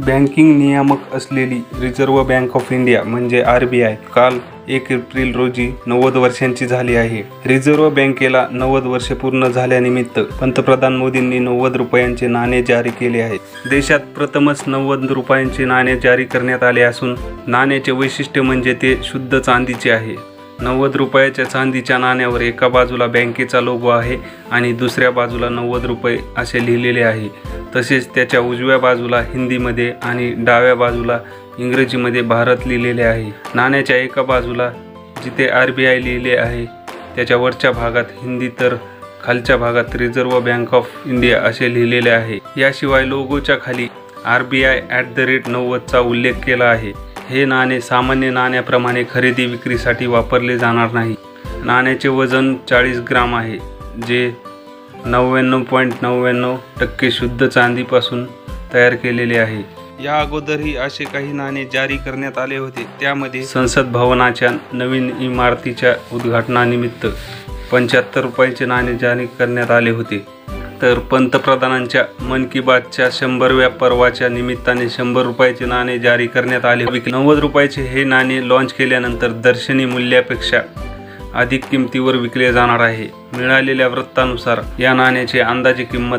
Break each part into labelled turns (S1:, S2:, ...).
S1: Banking नियामक असलेली reserve bank of India म्हणजे RBI काल 1 एप्रिल रोजी 90 वर्षांची झाली आहे। रिझर्व्ह बँकेला 90 वर्षे पूर्ण झाल्यानिमित्त पंतप्रधान मोदींनी 90 रुपयांचे नाणे जारी केले आहे। देशात प्रथमच 90 रुपयांचे नाणे जारी करण्यात आले असून नाण्याचे वैशिष्ट्य म्हणजे ते शुद्ध चांदीचे आहे। 90 रुपयाच्या चांदीच्या नाण्यावर एका बाजूला बँकेचा लोगो आहे आणि दुसऱ्या बाजूला 90 रुपये असे लिहिलेले आहे। तसेच त्याच्या उजव्या बाजूला हिंदीमध्ये आणि डाव्या बाजूला इंग्रजीमध्ये भारत लिहिलेले आहे। नाण्याच्या एका बाजूला जिथे RBI लिहिले आहे त्याच्या वरच्या भागात हिंदी तर खालच्या भागात रिझर्व्ह बँक ऑफ इंडिया असे लिहिलेले आहे। याशिवाय लोगोच्या खाली RBI@90 चा उल्लेख केला आहे। हे नाणे सामान्य नाण्याप्रमाणे खरेदी विक्रीसाठी वापरले जाणार नाही। नाण्याचे वजन 40 ग्राम आहे, जे 99.99% शुद्ध चांदीपासून तयार केलेले आहे। या अगोदरही असे काही नाणे जारी करण्यात आले होते। त्यामध्ये संसद भवनाच्या नवीन इमारतीच्या उद्घाटनानिमित्त 75 रुपयाचे नाणे जारी करण्यात आले होते। तर पंतप्रधानांच्या मन की बातच्या 100व्या पर्वाच्या निमित्ताने 100 रुपयाचे नाणे जारी करण्यात आले। 90 रुपयाचे हे नाणे लॉन्च केल्यानंतर दर्शनी मूल्यापेक्षा अधिक किमतीवर विकले जाणार आहे। मिळालेल्या वृत्तानुसार या नाण्याची अंदाजे किंमत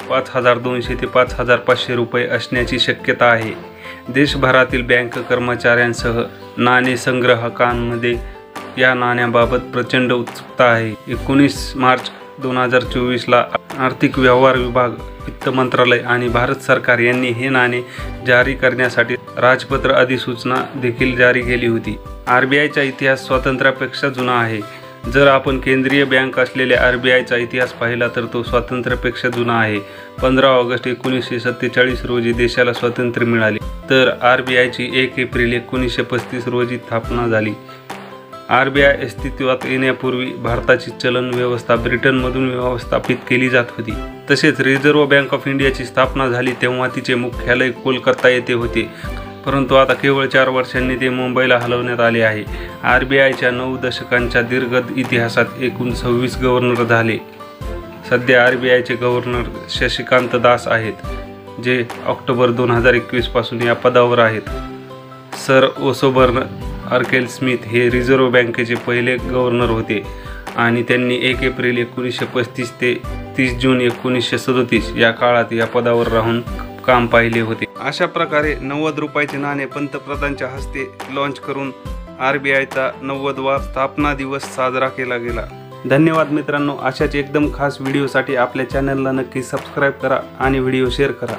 S1: 5200 ते 5500 रुपये असण्याची शक्यता आहे। देशभरातील बँक कर्मचाऱ्यांसह नाणे संग्राहकांमध्ये या नाण्याबाबत प्रचंड उत्सुकता आहे। 19 मार्च 2024ला आर्थिक व्यवहार विभाग, वित्त मंत्रालय आणि भारत सरकार यांनी हे नाणे जारी करण्यासाठी राजपत्र अधिसूचना देखील जारी केली होती। RBIचा इतिहास स्वातंत्र्यापेक्षा जुना आहे। जर आपण केंद्रीय बँक असलेल्या RBIचा इतिहास पाहिला तर तो स्वातंत्र्यापेक्षा जुना आहे। 15 ऑगस्ट 1947 रोजी देशाला स्वातंत्र्य मिळाले, तर RBIची 1 एप्रिल 1935 रोजी स्थापना झाली। RBI अस्तित्वात येण्यापूर्वी भारताची चलन व्यवस्था ब्रिटनमधून व्यवस्थापित केली जात होती। तसेच रिझर्व्ह बँक ऑफ इंडियाची स्थापना झाली तेव्हा तिचे मुख्यालय कोलकाता येथे होते, परंतु आता केवळ 4 वर्षांनी ते मुंबईला हलवण्यात आले आहे। RBIच्या 9 दशकांच्या दीर्घ इतिहासात एकूण 26 गव्हर्नर झाले। सध्या RBIचे गव्हर्नर शशिकांत दास आहेत, जे ऑक्टोबर 2021 पासून या पदावर आहेत। सर ओसबर्न अर्केल-स्मिथ हे रिझर्व्ह बँकेचे पहिले गव्हर्नर होते आणि त्यांनी 1 एप्रिल 1935 ते 30 जून 1937 या काळात या पदावर राहून काम पाहिले होते। अशा प्रकारे 90 रुपयाचे नाणे पंतप्रधानांच्या हस्ते लॉन्च करून RBIचा 90वा स्थापना दिवस साजरा केला गेला। धन्यवाद मित्रांनो। अशाच एकदम खास व्हिडिओसाठी आपल्या चॅनलला नक्की सबस्क्राईब करा आणि व्हिडिओ शेअर करा।